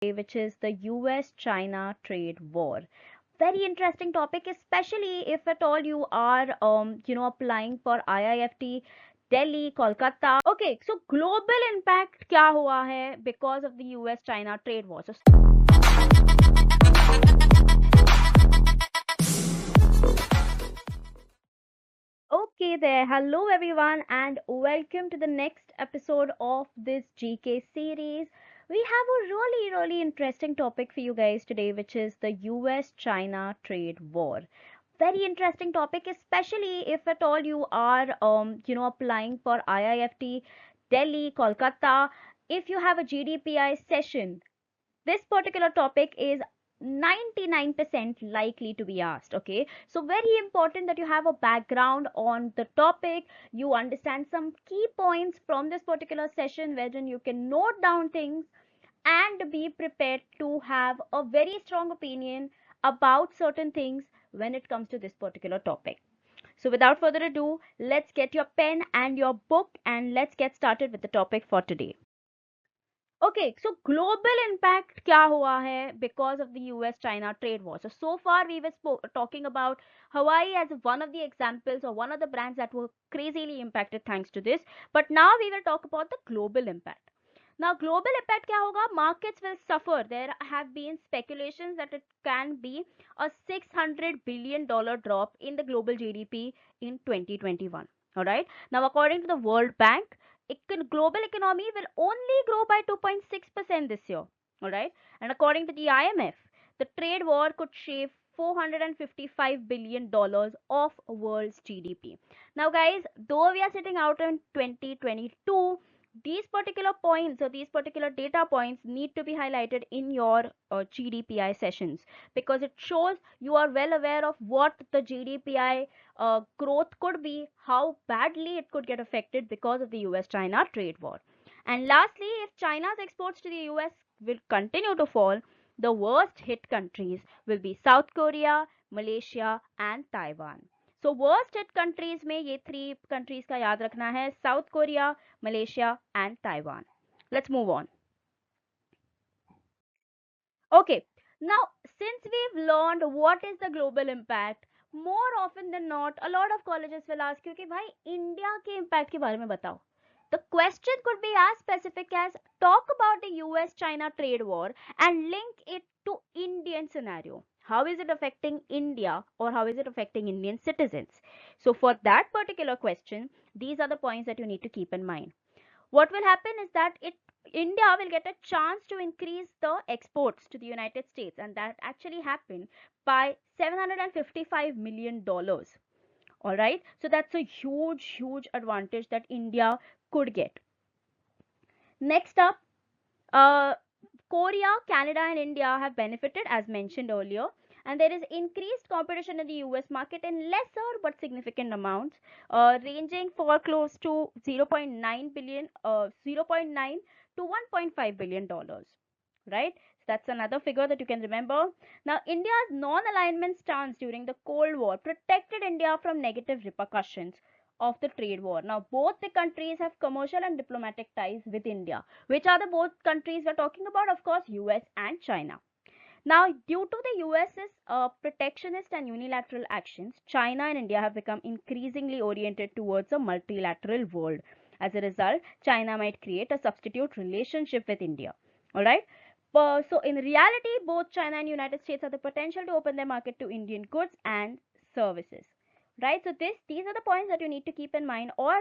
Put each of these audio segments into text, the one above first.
which is the US-China trade war. Very interesting topic, especially if at all you are, applying for IIFT, Delhi, Kolkata. Okay, so global impact क्या हुआ है because of the US-China trade war. So okay there, hello everyone, and welcome to the next episode of this GK series. We have a really interesting topic for you guys today, which is the US China trade war. Very interesting topic, especially if at all you are, applying for IIFT, Delhi, Kolkata. If you have a GDPI session, this particular topic is 99% likely to be asked. Okay, so very important that you have a background on the topic, you understand some key points from this particular session wherein you can note down things and be prepared to have a very strong opinion about certain things when it comes to this particular topic. So without further ado, let's get your pen and your book and let's get started with the topic for today. Okay, so global impact क्या हुआ है because of the US-China trade war. So far we were talking about Hawaii as one of the examples or one of the brands that were crazily impacted thanks to this. But now we will talk about the global impact. Now, global impact क्या होगा? Markets will suffer. There have been speculations that it can be a $600 billion drop in the global GDP in 2021. All right. Now, according to the World Bank, global economy will only grow by 2.6% this year. All right. And according to the IMF, the trade war could shave $455 billion of world's GDP. Now, guys, though we are sitting out in 2022, these particular points or these particular data points need to be highlighted in your GDPI sessions, because it shows you are well aware of what the GDPI growth could be, how badly it could get affected because of the US-China trade war. And lastly, if China's exports to the US will continue to fall, the worst hit countries will be South Korea, Malaysia and Taiwan. So worst hit countries में ये three countries का याद रखना है: South Korea, Malaysia and Taiwan. Let's move on. Okay, now since we've learned what is the global impact, more often than not, a lot of colleges will ask you कि भाई India के impact के बारे में बताओ. The question could be as specific as talk about the US-China trade war and link it to Indian scenario. How is it affecting India or how is it affecting Indian citizens? So for that particular question, these are the points that you need to keep in mind. What will happen is that India will get a chance to increase the exports to the United States, and that actually happened by $755 million. All right, so that's a huge advantage that India could get. Next up, Korea, Canada and India have benefited as mentioned earlier, and there is increased competition in the US market in lesser but significant amounts, ranging for close to 0.9 billion, 0.9 to 1.5 billion dollars, right? So that's another figure that you can remember. Now, India's non-alignment stance during the Cold War protected India from negative repercussions of the trade war. Now, both the countries have commercial and diplomatic ties with India. Which are the both countries we're talking about? Of course, US and China. Now, due to the US's protectionist and unilateral actions, China and India have become increasingly oriented towards a multilateral world. As a result, China might create a substitute relationship with India. All right. So, in reality, both China and United States have the potential to open their market to Indian goods and services. Right. So, these are the points that you need to keep in mind or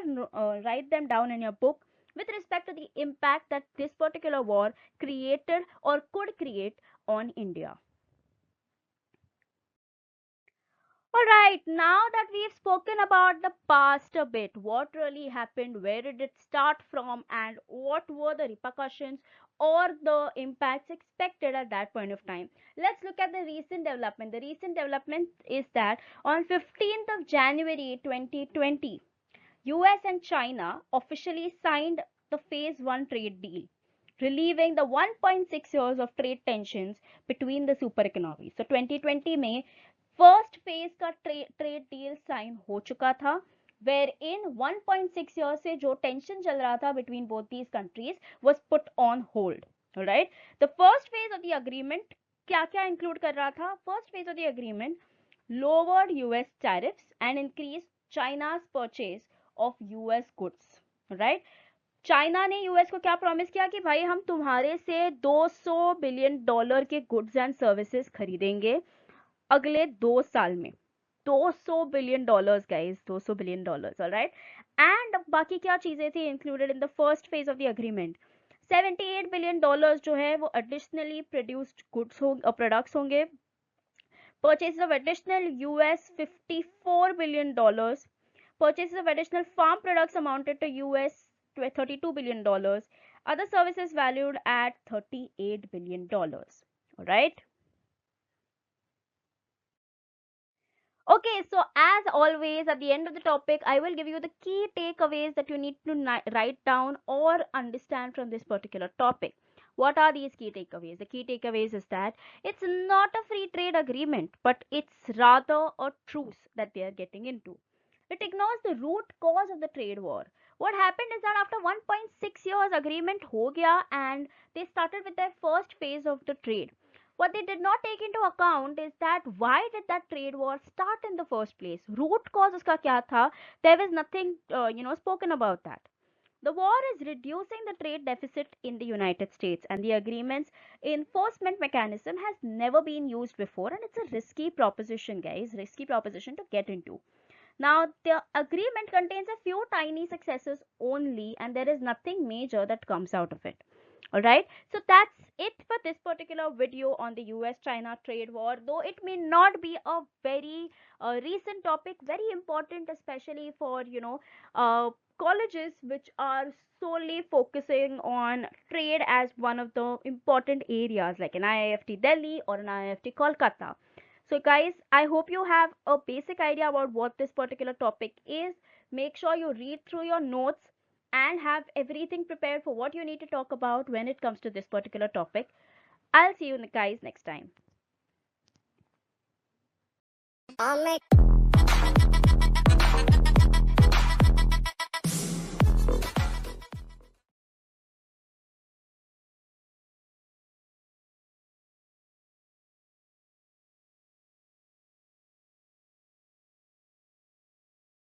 write them down in your book with respect to the impact that this particular war created or could create on India. Alright, now that we've spoken about the past a bit, what really happened, where did it start from, and what were the repercussions or the impacts expected at that point of time, let's look at the recent development. The recent development is that on 15th of January 2020, US and China officially signed the Phase 1 trade deal, relieving the 1.6 years of trade tensions between the super economies. So 2020 में first phase का trade deal sign हो चुका था, where in 1.6 years से जो tension चल रहा था between both these countries was put on hold. Alright, the first phase of the agreement क्या क्या include कर रहा था? First phase of the agreement lowered US tariffs and increased China's purchase of US goods. Right? China ने US को क्या promise किया कि भाई हम तुम्हारे से 200 बिलियन डॉलर के गुड्स एंड सर्विसेज खरीदेंगे अगले 2 साल में. 200 billion dollars guys, 200 billion dollars. Alright, and बाकी क्या चीजें थी included in the first phase of the agreement? 78 billion dollars जो है वो एडिशनली प्रोड्यूस्ड गुड्स होंगे, प्रोडक्ट्स होंगे. Purchases of additional US $54 billion. Purchases of additional farm products amounted to US $32 billion. Other services valued at $38 billion. Alright. Okay, so as always, at the end of the topic, I will give you the key takeaways that you need to write down or understand from this particular topic. What are these key takeaways? The key takeaways is that it's not a free trade agreement, but it's rather a truce that they are getting into. It ignores the root cause of the trade war. What happened is that after 1.6 years, agreement ho gaya and they started with their first phase of the trade. What they did not take into account is that why did that trade war start in the first place? Root cause uska kya tha? There was nothing, spoken about that. The war is reducing the trade deficit in the United States, and the agreement's enforcement mechanism has never been used before, and it's a risky proposition, guys. Risky proposition to get into. Now, the agreement contains a few tiny successes only, and there is nothing major that comes out of it. Alright, so that's it for this particular video on the US China trade war. Though it may not be a very recent topic, very important, especially for colleges which are solely focusing on trade as one of the important areas, like an IIFT Delhi or an IIFT Kolkata. So guys, I hope you have a basic idea about what this particular topic is. Make sure you read through your notes and have everything prepared for what you need to talk about when it comes to this particular topic. I'll see you guys next time.